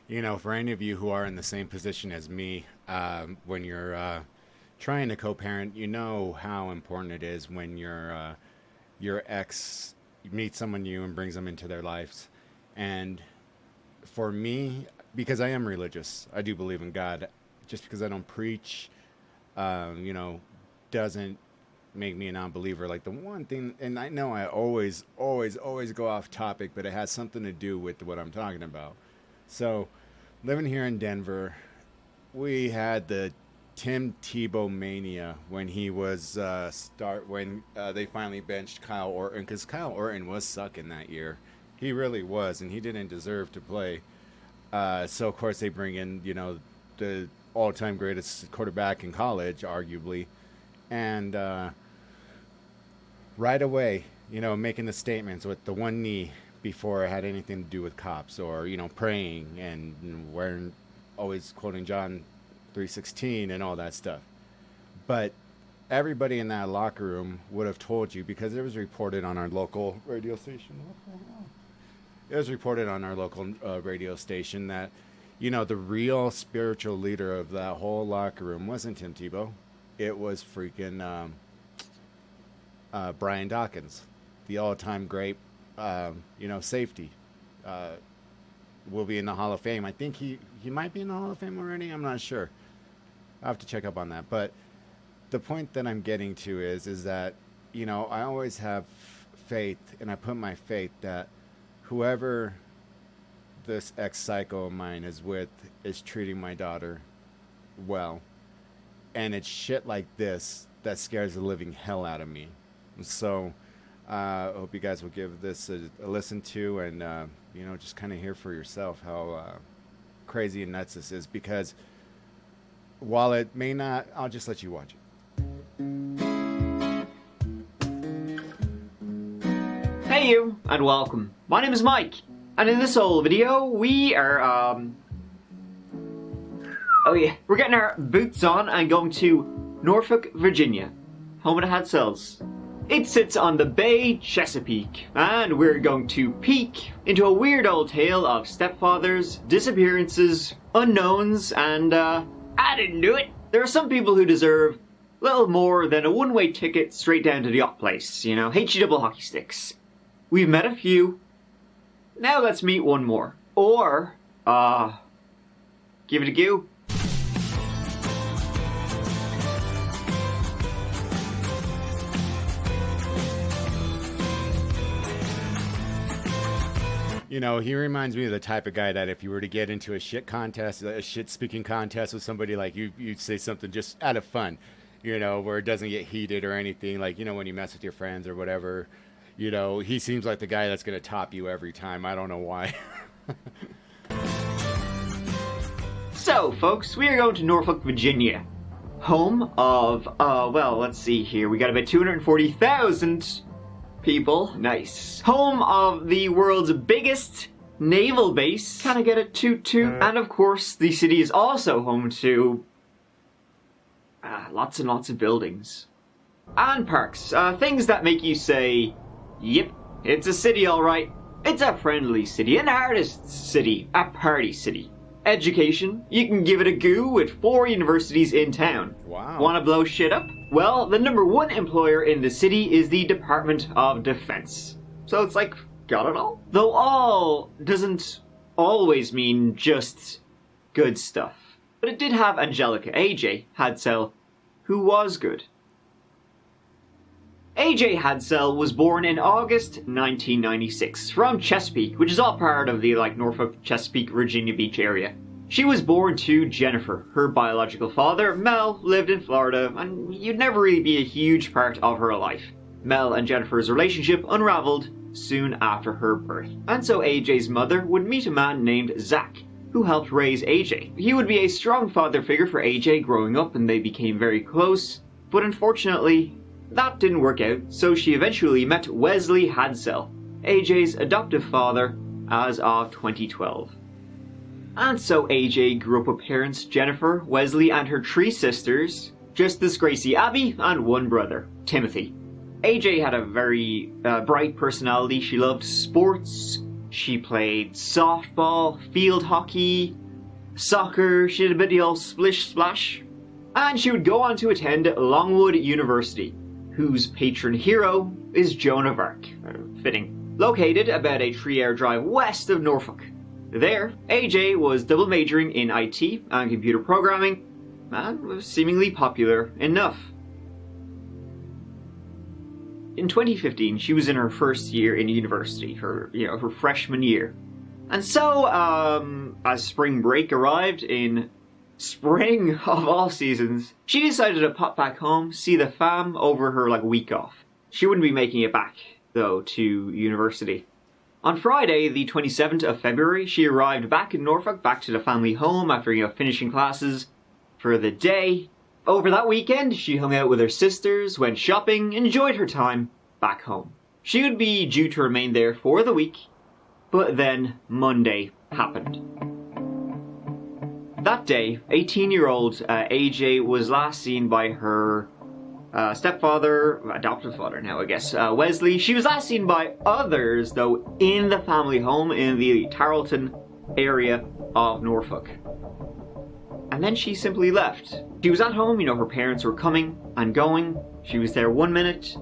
You know, for any of you who are in the same position as me, when you're trying to co-parent, you know how important it is when your ex meets someone new and brings them into their lives. And for me, because I am religious, I do believe in God. Just because I don't preach, you know, doesn't make me a non-believer. Like the one thing, and I know I always go off topic, but it has something to do with what I'm talking about. So, living here in Denver, we had the Tim Tebow mania when he was they finally benched Kyle Orton because Kyle Orton was sucking that year. He really was, and he didn't deserve to play. So of course they bring in the all-time greatest quarterback in college, arguably, and right away, making the statements with the one knee before it had anything to do with cops or praying and wearing always quoting John 3:16 and all that stuff. But everybody in that locker room would have told you because it was reported on our local radio station. It was reported on our local radio station that the real spiritual leader of that whole locker room wasn't Tim Tebow. It was freaking Brian Dawkins, the all-time great, safety. Uh, will be in the Hall of Fame. I think he might be in the Hall of Fame already. I'm not sure. I'll have to check up on that. But the point that I'm getting to is that I always have faith, and I put my faith that whoever this ex-psycho of mine is with is treating my daughter well. And it's shit like this that scares the living hell out of me. So I hope you guys will give this a listen to and, just kind of hear for yourself how crazy and nuts this is. Because while it may not, I'll just let you watch it. Hey you, and welcome. My name is Mike, and in this whole video, we are, we're getting our boots on and going to Norfolk, Virginia, home of the Hadsells. It sits on the Bay Chesapeake, and we're going to peek into a weird old tale of stepfathers, disappearances, unknowns, and, I didn't do it. There are some people who deserve little more than a one-way ticket straight down to the yacht place, HE double hockey sticks. We've met a few. Now let's meet one more. Or, give it a go. He reminds me of the type of guy that if you were to get into a shit contest, a shit speaking contest with somebody, like you'd say something just out of fun, where it doesn't get heated or anything. Like, when you mess with your friends or whatever, he seems like the guy that's going to top you every time. I don't know why. So, folks, we are going to Norfolk, Virginia. Home of, let's see here. We got about 240,000 people. Nice. Home of the world's biggest naval base. Can I get a toot-toot? And of course, the city is also home to lots and lots of buildings. And parks. Things that make you say, yep, it's a city alright. It's a friendly city, an artist city, a party city. Education, you can give it a go with 4 universities in town. Wow. Wanna blow shit up? Well, the #1 employer in the city is the Department of Defense. So it's like, got it all? Though all doesn't always mean just good stuff. But it did have Angelica AJ Hadsell, who was good. AJ Hadsell was born in August 1996 from Chesapeake, which is all part of the Norfolk, Chesapeake, Virginia Beach area. She was born to Jennifer. Her biological father, Mel, lived in Florida, and you'd never really be a huge part of her life. Mel and Jennifer's relationship unraveled soon after her birth, and so AJ's mother would meet a man named Zach, who helped raise AJ. He would be a strong father figure for AJ growing up, and they became very close, but unfortunately, that didn't work out, so she eventually met Wesley Hadsell, AJ's adoptive father, as of 2012. And so AJ grew up with parents Jennifer, Wesley, and her 3 sisters, Justice Gracie Abby, and 1 brother, Timothy. AJ had a very bright personality. She loved sports, She played softball, field hockey, soccer, she did a bit of the old splish splash. And she would go on to attend Longwood University, whose patron hero is Joan of Arc, fitting, located about a 3-hour drive west of Norfolk. There, AJ was double majoring in IT and computer programming, and was seemingly popular enough. In 2015, she was in her first year in university, her freshman year. And so, as spring break arrived in spring of all seasons, she decided to pop back home, see the fam over her week off. She wouldn't be making it back, though, to university. On Friday, the 27th of February, she arrived back in Norfolk, back to the family home after, finishing classes for the day. Over that weekend, she hung out with her sisters, went shopping, enjoyed her time back home. She would be due to remain there for the week, but then Monday happened. That day, 18-year-old AJ was last seen by her stepfather, adoptive father now I guess, Wesley. She was last seen by others, though, in the family home in the Tarleton area of Norfolk. And then she simply left. She was at home, her parents were coming and going. She was there 1 minute,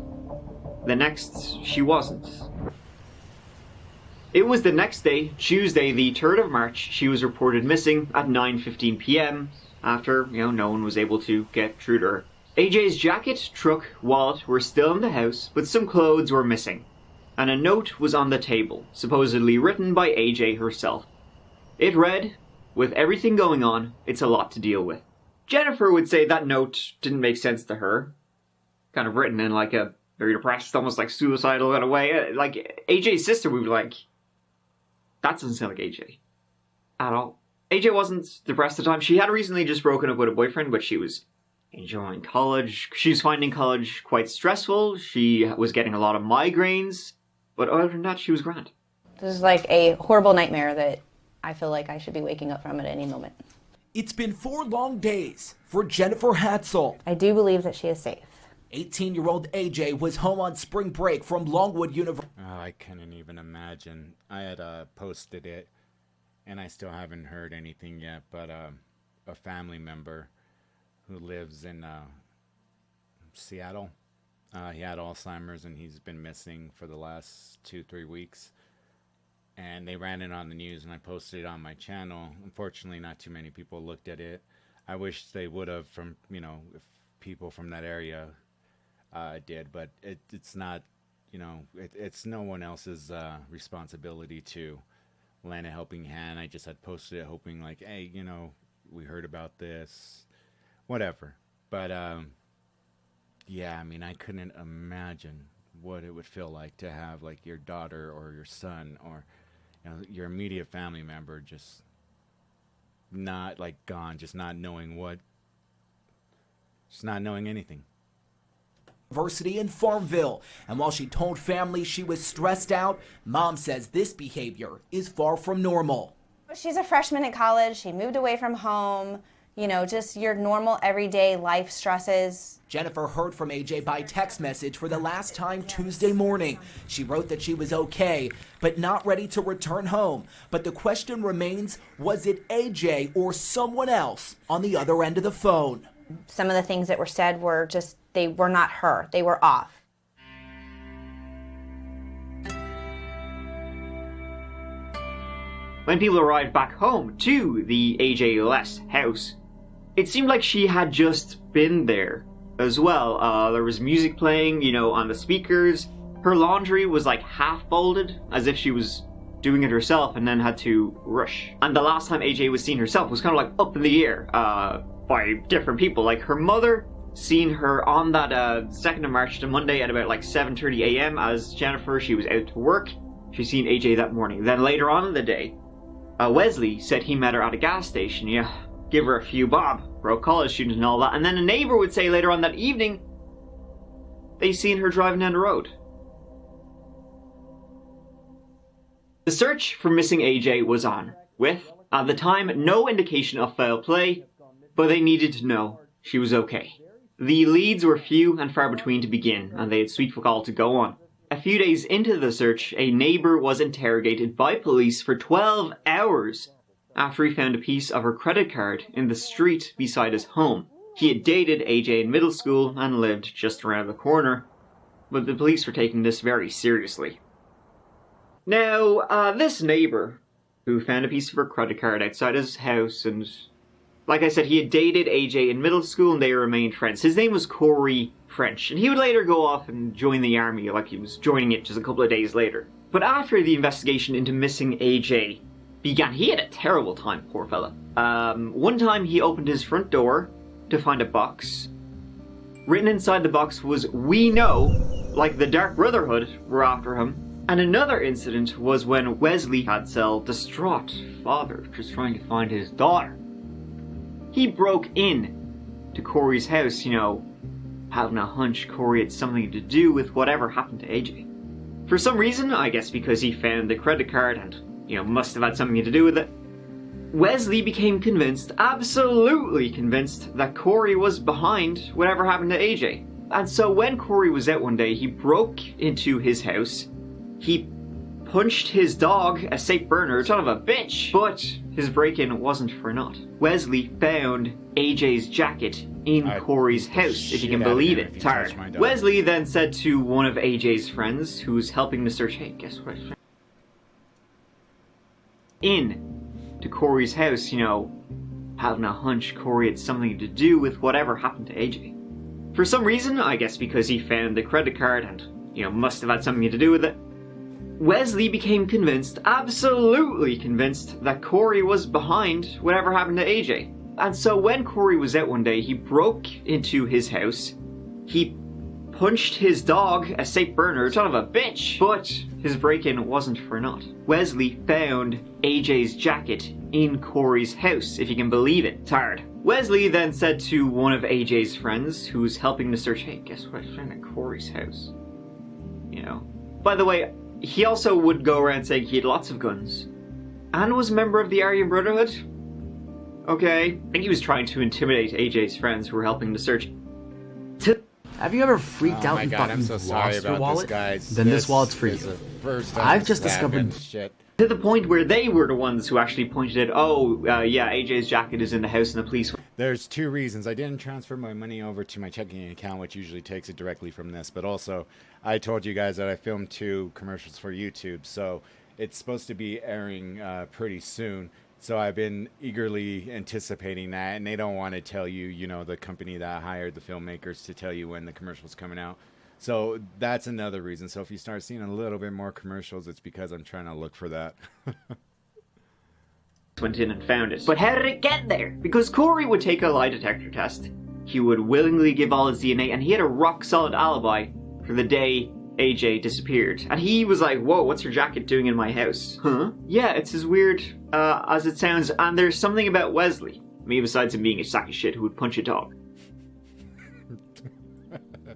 the next she wasn't. It was the next day, Tuesday the 3rd of March, she was reported missing at 9:15 p.m. after, no one was able to get through to her. AJ's jacket, truck, wallet were still in the house, but some clothes were missing. And a note was on the table, supposedly written by AJ herself. It read, "With everything going on, it's a lot to deal with." Jennifer would say that note didn't make sense to her. Kind of written in a very depressed, almost suicidal kind of way. AJ's sister would be like, that doesn't sound like AJ. At all. AJ wasn't depressed at the time. She had recently just broken up with a boyfriend, but she was enjoying college. She was finding college quite stressful. She was getting a lot of migraines. But other than that, she was grand. This is a horrible nightmare that I feel like I should be waking up from at any moment. It's been 4 long days for Jennifer Hatzel. I do believe that she is safe. 18-year-old AJ was home on spring break from Longwood University. Oh, I couldn't even imagine. I had posted it, and I still haven't heard anything yet, but a family member who lives in Seattle, he had Alzheimer's, and he's been missing for the last 2-3 weeks. And they ran it on the news, and I posted it on my channel. Unfortunately, not too many people looked at it. I wish they would have, from if people from that area did, but it's not, it's no one else's responsibility to lend a helping hand. I just had posted it hoping hey, we heard about this, whatever. But yeah, I couldn't imagine what it would feel like to have your daughter or your son or your immediate family member just not gone, just not knowing anything. University in Farmville, and while she told family she was stressed out, Mom says this behavior is far from normal. She's a freshman in college. She moved away from home. Just your normal everyday life stresses. Jennifer heard from AJ by text message for the last time Tuesday morning. She wrote that she was okay, but not ready to return home. But the question remains, was it AJ or someone else on the other end of the phone? Some of the things that were said were just, they were not her. They were off. When people arrived back home to the AJ Les house, it seemed like she had just been there as well. There was music playing, on the speakers. Her laundry was half folded, as if she was doing it herself and then had to rush. And the last time AJ was seen herself was kind of up in the air by different people. Her mother seen her on that 2nd of March to Monday at about 7:30 a.m. as Jennifer, she was out to work. She seen AJ that morning. Then later on in the day, Wesley said he met her at a gas station. Yeah, give her a few bob, broke college student and all that. And then a neighbor would say later on that evening, they seen her driving down the road. The search for missing AJ was on, with, at the time, no indication of foul play, but they needed to know she was okay. The leads were few and far between to begin, and they had sweet fuck all to go on. A few days into the search, a neighbor was interrogated by police for 12 hours after he found a piece of her credit card in the street beside his home. He had dated AJ in middle school and lived just around the corner, but the police were taking this very seriously. Now, this neighbor who found a piece of her credit card outside his house, and like I said, he had dated AJ in middle school and they remained friends. His name was Corey French, and he would later go off and join the army, like he was joining it just a couple of days later. But after the investigation into missing AJ began, he had a terrible time, poor fella. One time he opened his front door to find a box. Written inside the box was, "We know," like the Dark Brotherhood were after him. And another incident was when Wesley Hadsell, distraught father, just trying to find his daughter, he broke in to Corey's house, having a hunch Corey had something to do with whatever happened to AJ. For some reason, I guess because he found the credit card and, must have had something to do with it, Wesley became convinced, absolutely convinced, that Corey was behind whatever happened to AJ. And so when Corey was out one day, he broke into his house, he punched his dog, a St. Bernard, son of a bitch, but his break-in wasn't for naught. Wesley found AJ's jacket in Corey's house, if you can believe it. Tired. Wesley then said to one of AJ's friends, who's helping to search, "Hey, guess what? In to Corey's house, having a hunch Corey had something to do with whatever happened to AJ." For some reason, I guess because he found the credit card and, must have had something to do with it, Wesley became convinced, absolutely convinced, that Corey was behind whatever happened to AJ. And so when Corey was out one day, he broke into his house, he punched his dog, a St. Bernard, son of a bitch, but his break-in wasn't for naught. Wesley found AJ's jacket in Corey's house, if you can believe it. Tired. Wesley then said to one of AJ's friends, who's helping to search, "Hey, guess what? I found at Corey's house." By the way, he also would go around saying he had lots of guns, and was a member of the Aryan Brotherhood. Okay, I think he was trying to intimidate AJ's friends who were helping to search. Have you ever freaked out and thought I'm you so sorry lost your about wallet? this, guys. Then this wallet's for is you. the first time I've this just has happened. discovered- Shit. To the point where they were the ones who actually pointed out, yeah, AJ's jacket is in the house and the police. There's two reasons. I didn't transfer my money over to my checking account, which usually takes it directly from this. But also, I told you guys that I filmed 2 commercials for YouTube. So it's supposed to be airing pretty soon. So I've been eagerly anticipating that. And they don't want to tell you, the company that hired the filmmakers to tell you when the commercial's coming out. So that's another reason. So if you start seeing a little bit more commercials, it's because I'm trying to look for that. Went in and found it. But how did it get there? Because Corey would take a lie detector test. He would willingly give all his DNA, and he had a rock-solid alibi for the day AJ disappeared. And he was like, "Whoa, what's your jacket doing in my house?" Huh? Yeah, it's as weird as it sounds, and there's something about Wesley. Me, besides him being a sack of shit who would punch a dog.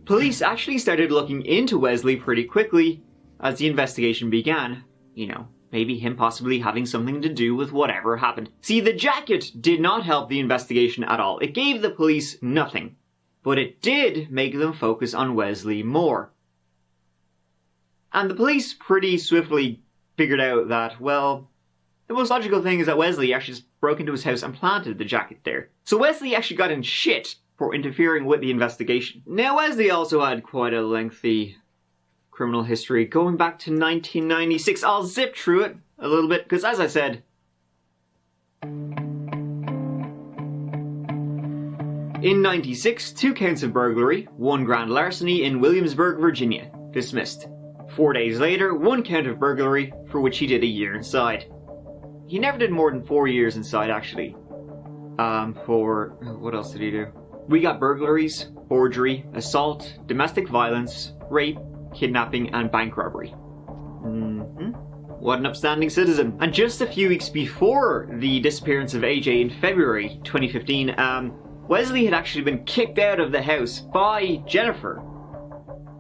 Police actually started looking into Wesley pretty quickly as the investigation began. Maybe him possibly having something to do with whatever happened. See, the jacket did not help the investigation at all. It gave the police nothing. But it did make them focus on Wesley more. And the police pretty swiftly figured out that, well, the most logical thing is that Wesley actually just broke into his house and planted the jacket there. So Wesley actually got in shit for interfering with the investigation. Now, Wesley also had quite a lengthy criminal history going back to 1996. I'll zip through it a little bit, because as I said, in 96, 2 counts of burglary, 1 grand larceny in Williamsburg, Virginia, dismissed. 4 days later, 1 count of burglary, for which he did a year inside. He never did more than 4 years inside, actually. What else did he do? We got burglaries, forgery, assault, domestic violence, rape, kidnapping, and bank robbery. What an upstanding citizen. And just a few weeks before the disappearance of AJ in February 2015, Wesley had actually been kicked out of the house by Jennifer.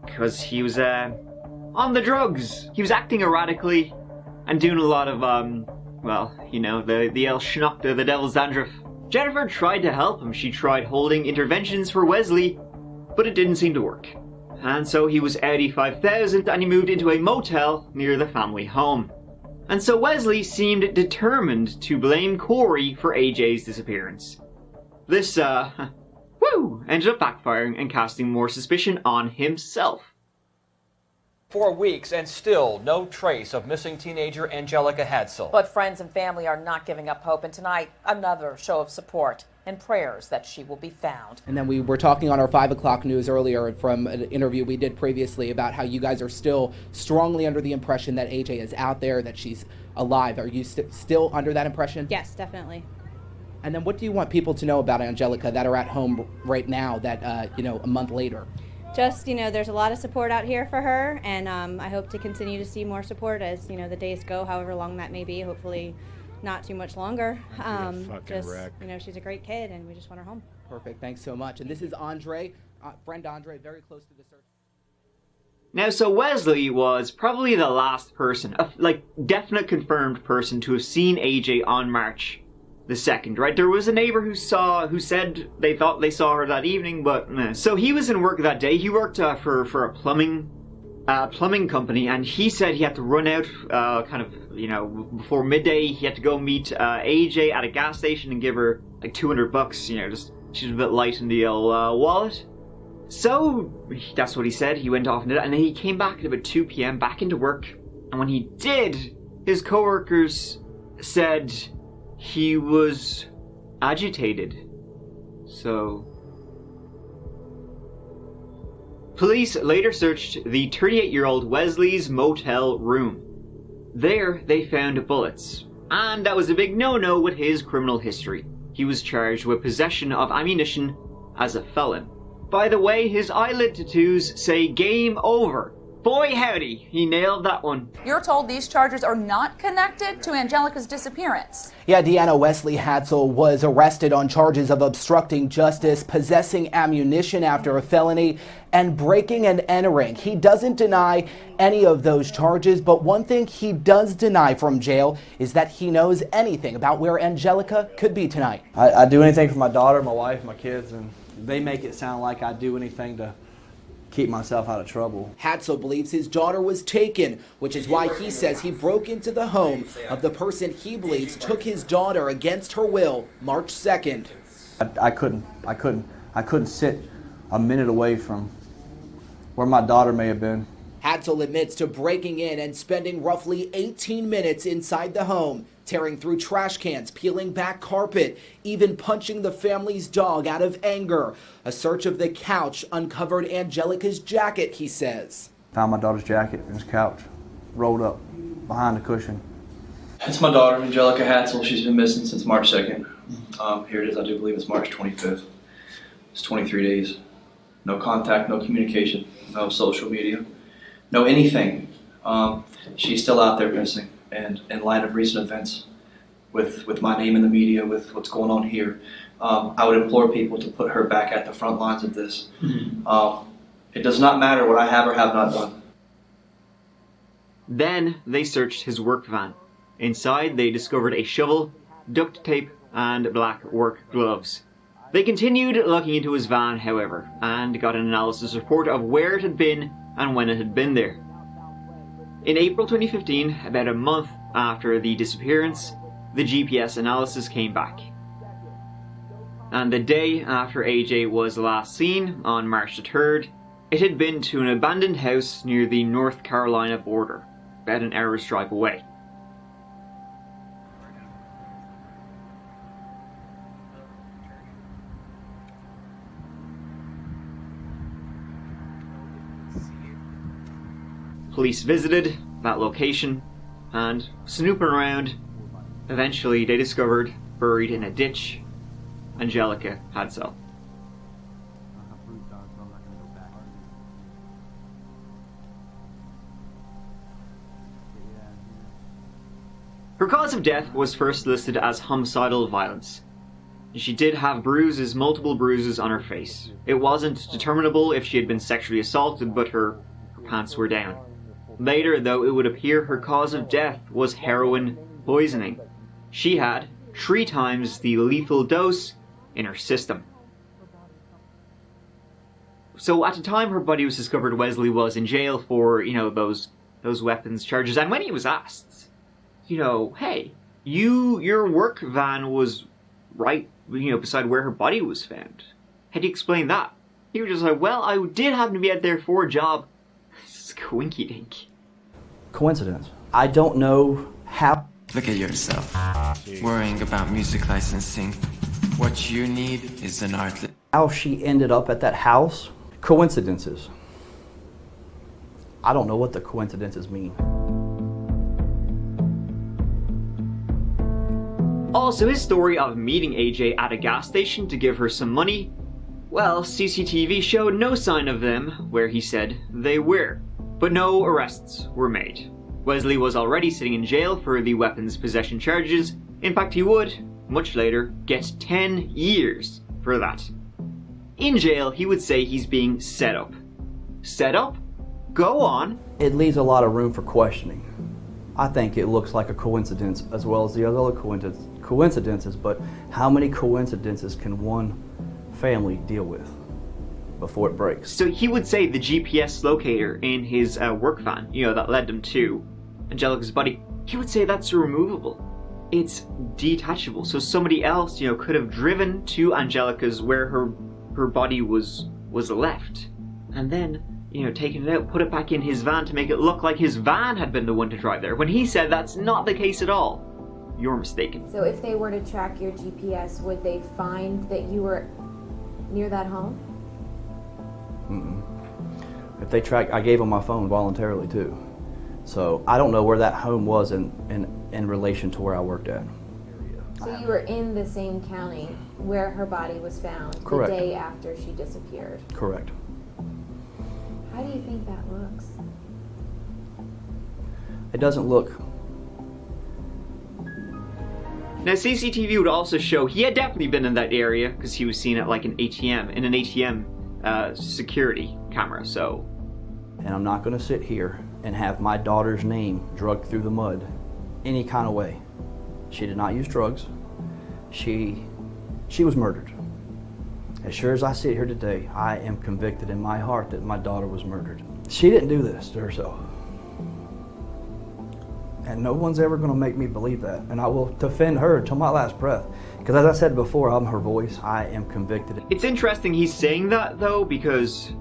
Because he was, on the drugs. He was acting erratically and doing a lot of, the El Schnockta, the Devil's Dandruff. Jennifer tried to help him. She tried holding interventions for Wesley, but it didn't seem to work. and so he was out 85,000 and he moved into a motel near the family home. And so Wesley seemed determined to blame Corey for AJ's disappearance. This, ended up backfiring and casting more suspicion on himself. 4 weeks and still no trace of missing teenager Angelica Hadsell. But friends and family are not giving up hope, and tonight another show of support and prayers that she will be found. And then we were talking on our 5 o'clock news earlier from an interview we did previously about how you guys are still strongly under the impression that AJ is out there, that she's alive. Are you still under that impression? Yes, definitely. And then what do you want people to know about Angelica that are at home right now that, a month later? Just, there's a lot of support out here for her, and I hope to continue to see more support as, the days go, however long that may be, hopefully not too much longer. She's a great kid, and we just want her home. Perfect, thanks so much. And this is Andre, friend Andre, very close to the search. Now, so Wesley was probably the last person, definite confirmed person to have seen AJ on March the 2nd, right? There was a neighbor who said they thought they saw her that evening, but meh. So he was in work that day. He worked for a plumbing company, and he said he had to run out before midday. He had to go meet AJ at a gas station and give her like $200, just she was a bit light in the old wallet. So that's what he said. He went off and did it, and then he came back at about 2 p.m. back into work, and when he did, his coworkers said he was agitated. So police later searched the 38-year-old Wesley's motel room. There they found bullets, and that was a big no-no with his criminal history. He was charged with possession of ammunition as a felon. By the way, his eyelid tattoos say game over. Boy howdy, he nailed that one. You're told these charges are not connected to Angelica's disappearance. Yeah, Deanna, Wesley Hadsell was arrested on charges of obstructing justice, possessing ammunition after a felony, and breaking and entering. He doesn't deny any of those charges, but one thing he does deny from jail is that he knows anything about where Angelica could be tonight. I do anything for my daughter, my wife, my kids, and they make it sound like I do anything to keep myself out of trouble. Hadsell believes his daughter was taken, which is why he says he broke into the home of the person he believes took his daughter against her will March 2nd. I couldn't sit a minute away from where my daughter may have been. Hadsell admits to breaking in and spending roughly 18 minutes inside the home, tearing through trash cans, peeling back carpet, even punching the family's dog out of anger. A search of the couch uncovered Angelica's jacket, he says. Found my daughter's jacket in his couch, rolled up behind the cushion. It's my daughter, Angelica Hadsell. She's been missing since March 2nd. Here it is, I do believe it's March 25th. It's 23 days. No contact, no communication, no social media, no anything. She's still out there missing. And in light of recent events, with my name in the media, with what's going on here, I would implore people to put her back at the front lines of this. It does not matter what I have or have not done. Then they searched his work van. Inside, they discovered a shovel, duct tape, and black work gloves. They continued looking into his van, however, and got an analysis report of where it had been and when it had been there. In April 2015, about a month after the disappearance, the GPS analysis came back. And the day after AJ was last seen, on March the 3rd, it had been to an abandoned house near the North Carolina border, about an hour's drive away. Police visited that location, and snooping around, eventually they discovered, buried in a ditch, Angelica Hadsell. Her cause of death was first listed as homicidal violence. She did have bruises, multiple bruises on her face. It wasn't determinable if she had been sexually assaulted, but her pants were down. Later, though, it would appear her cause of death was heroin poisoning. She had 3 times the lethal dose in her system. So at the time her body was discovered, Wesley was in jail for, those weapons charges. And when he was asked, hey, your work van was right, beside where her body was found. How do you explain that? He was just like, well, I did happen to be out there for a job. Squinky dink. Coincidence. I don't know how. Look at yourself, worrying about music licensing. What you need is an art. How she ended up at that house? Coincidences. I don't know what the coincidences mean. Also, his story of meeting AJ at a gas station to give her some money, well, CCTV showed no sign of them where he said they were, but no arrests were made. Wesley was already sitting in jail for the weapons possession charges. In fact, he would, much later, get 10 years for that. In jail, he would say he's being set up. Set up? Go on. It leaves a lot of room for questioning. I think it looks like a coincidence as well as the other coincidences, but how many coincidences can one family deal with before it breaks? So he would say the GPS locator in his work van, that led them to Angelica's body, he would say that's removable. It's detachable. So somebody else, could have driven to Angelica's where her body was left, and then, taken it out, put it back in his van to make it look like his van had been the one to drive there, when he said that's not the case at all. You're mistaken. So if they were to track your GPS, would they find that you were near that home? Mm-mm. If they track, I gave them my phone voluntarily too. So I don't know where that home was in relation to where I worked at. So you were in the same county where her body was found. Correct. The day after she disappeared. Correct. How do you think that looks? It doesn't look. Now CCTV would also show he had definitely been in that area because he was seen at like an ATM security camera. So. And I'm not going to sit here and have my daughter's name dragged through the mud any kind of way. She did not use drugs. She was murdered. As sure as I sit here today, I am convicted in my heart that my daughter was murdered. She didn't do this to herself. And no one's ever going to make me believe that. And I will defend her until my last breath. Because as I said before, I'm her voice. I am convicted. It's interesting he's saying that, though, because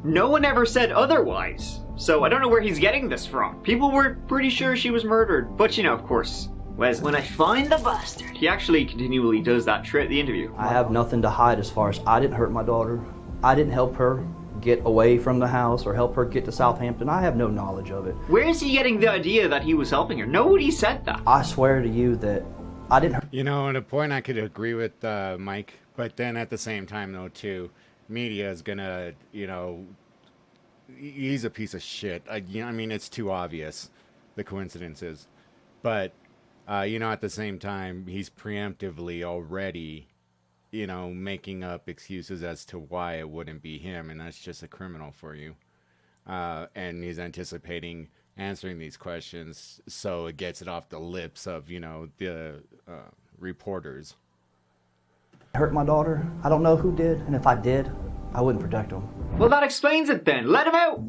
no one ever said otherwise. So I don't know where he's getting this from. People were pretty sure she was murdered. But, of course, Wes, when I find the bastard, he actually continually does that throughout the interview. I have nothing to hide as far as I didn't hurt my daughter. I didn't help her get away from the house or help her get to Southampton. I have no knowledge of it. Where is he getting the idea that he was helping her? Nobody said that. I swear to you that I didn't hurt. At a point I could agree with Mike, but then at the same time, though, too, media is gonna, he's a piece of shit. It's too obvious, the coincidences. But, at the same time, he's preemptively already, making up excuses as to why it wouldn't be him, and that's just a criminal for you. And he's anticipating answering these questions so it gets it off the lips of, the reporters. Hurt my daughter? I don't know who did, and if I did, I wouldn't protect him. Well, that explains it then. Let him out!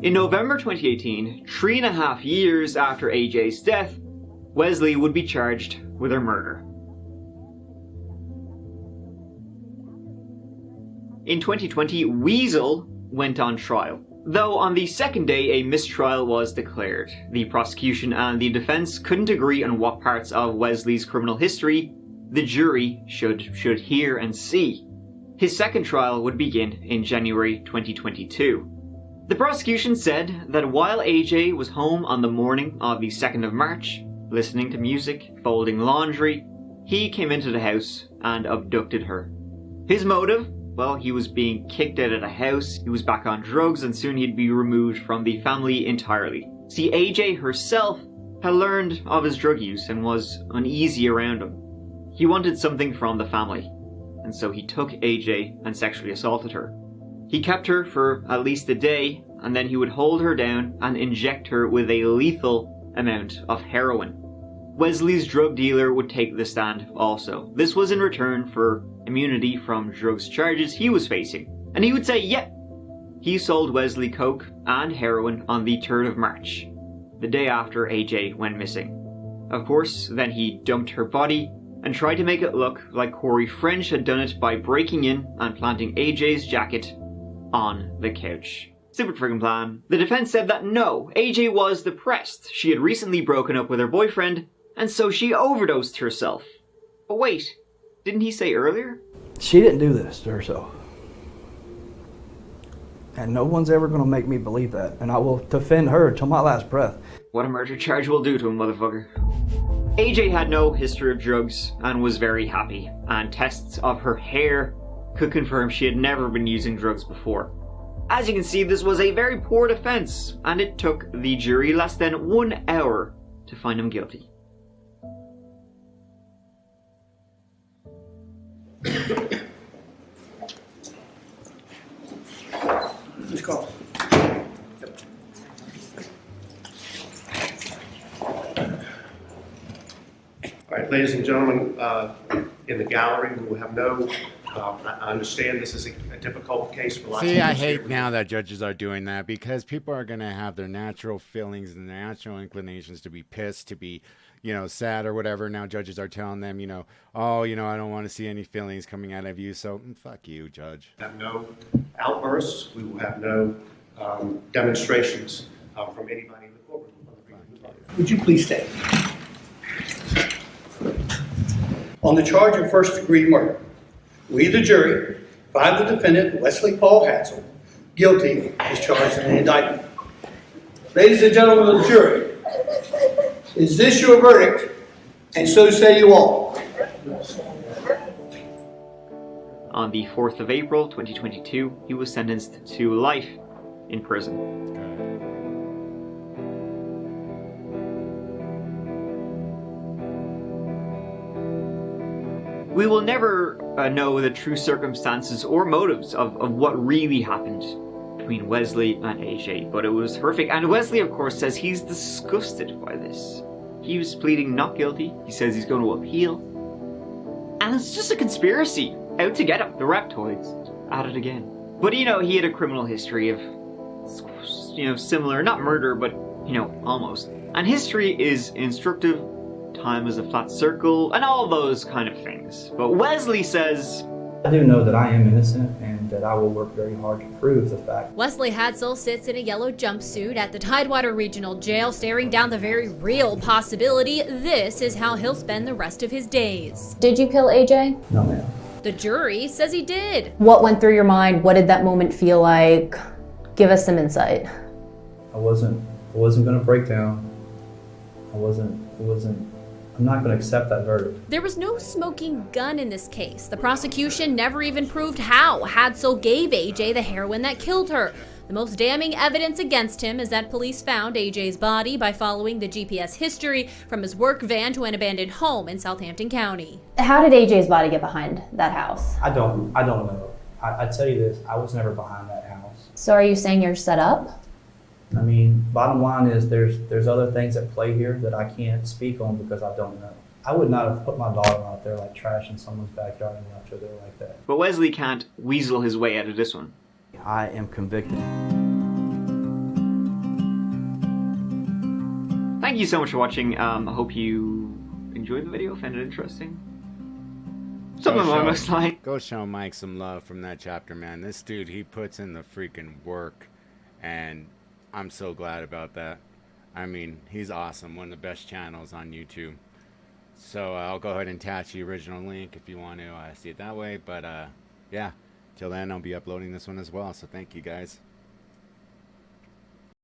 In November 2018, 3.5 years after AJ's death, Wesley would be charged with her murder. In 2020, Weasel went on trial. Though on the second day, a mistrial was declared. The prosecution and the defense couldn't agree on what parts of Wesley's criminal history the jury should hear and see. His second trial would begin in January 2022. The prosecution said that while AJ was home on the morning of the 2nd of March, listening to music, folding laundry, he came into the house and abducted her. His motive? Well, he was being kicked out of the house, he was back on drugs, and soon he'd be removed from the family entirely. See, AJ herself had learned of his drug use and was uneasy around him. He wanted something from the family, and so he took AJ and sexually assaulted her. He kept her for at least a day, and then he would hold her down and inject her with a lethal amount of heroin. Wesley's drug dealer would take the stand also. This was in return for immunity from drugs charges he was facing. And he would say, yep, he sold Wesley coke and heroin on the 3rd of March, the day after AJ went missing. Of course, then he dumped her body and tried to make it look like Corey French had done it by breaking in and planting AJ's jacket on the couch. Stupid friggin' plan. The defense said that no, AJ was depressed. She had recently broken up with her boyfriend, and so she overdosed herself. But wait, didn't he say earlier? She didn't do this to herself. And no one's ever going to make me believe that. And I will defend her till my last breath. What a murder charge will do to a motherfucker. AJ had no history of drugs and was very happy. And tests of her hair could confirm she had never been using drugs before. As you can see, this was a very poor defense. And it took the jury less than 1 hour to find him guilty. Let's go. All right, ladies and gentlemen, in the gallery, we will have no, I understand this is a difficult case for lots of See, I people hate here. now that judges are doing that because people are going to have their natural feelings and their natural inclinations to be pissed, to be, you know, sad or whatever. Now judges are telling them, you know, oh, you know, I don't want to see any feelings coming out of you. So fuck you, judge. We have no outbursts. We will have no demonstrations from anybody in the courtroom. Would you please stand? On the charge of first-degree murder, we, the jury, find the defendant, Wesley Paul Hatzel, guilty as charged in the indictment. Ladies and gentlemen of the jury, is this your verdict? And so say you all. On the 4th of April, 2022, he was sentenced to life in prison. We will never know the true circumstances or motives of what really happened between Wesley and AJ, but it was horrific. And Wesley, of course, says he's disgusted by this. He was pleading not guilty. He says he's going to appeal. And it's just a conspiracy out to get him. The Reptoids at it again. But, you know, he had a criminal history of, you know, similar, not murder, but, you know, almost. And history is instructive. Time is a flat circle, and all those kind of things. But Wesley says, I do know that I am innocent and that I will work very hard to prove the fact. Wesley Hatzel sits in a yellow jumpsuit at the Tidewater Regional Jail, staring down the very real possibility this is how he'll spend the rest of his days. Did you kill AJ? No, ma'am. The jury says he did. What went through your mind? What did that moment feel like? Give us some insight. I wasn't going to break down. I'm not going to accept that verdict. There was no smoking gun in this case. The prosecution never even proved how Hatzel gave AJ the heroin that killed her. The most damning evidence against him is that police found AJ's body by following the GPS history from his work van to an abandoned home in Southampton County. How did AJ's body get behind that house? I don't know. I tell you this, I was never behind that house. So are you saying you're set up? I mean, bottom line is there's other things at play here that I can't speak on because I don't know. I would not have put my daughter out there like trash in someone's backyard and left her there like that. but Wesley can't weasel his way out of this one. I am convicted. Thank you so much for watching. I hope you enjoyed the video, found it interesting. Something along those lines. Go show Mike some love from that chapter, man. This dude, he puts in the freaking work, and I'm so glad about that. I mean, he's awesome. One of the best channels on YouTube. So I'll go ahead and attach the original link if you want to see it that way. But yeah, till then, I'll be uploading this one as well. So thank you, guys.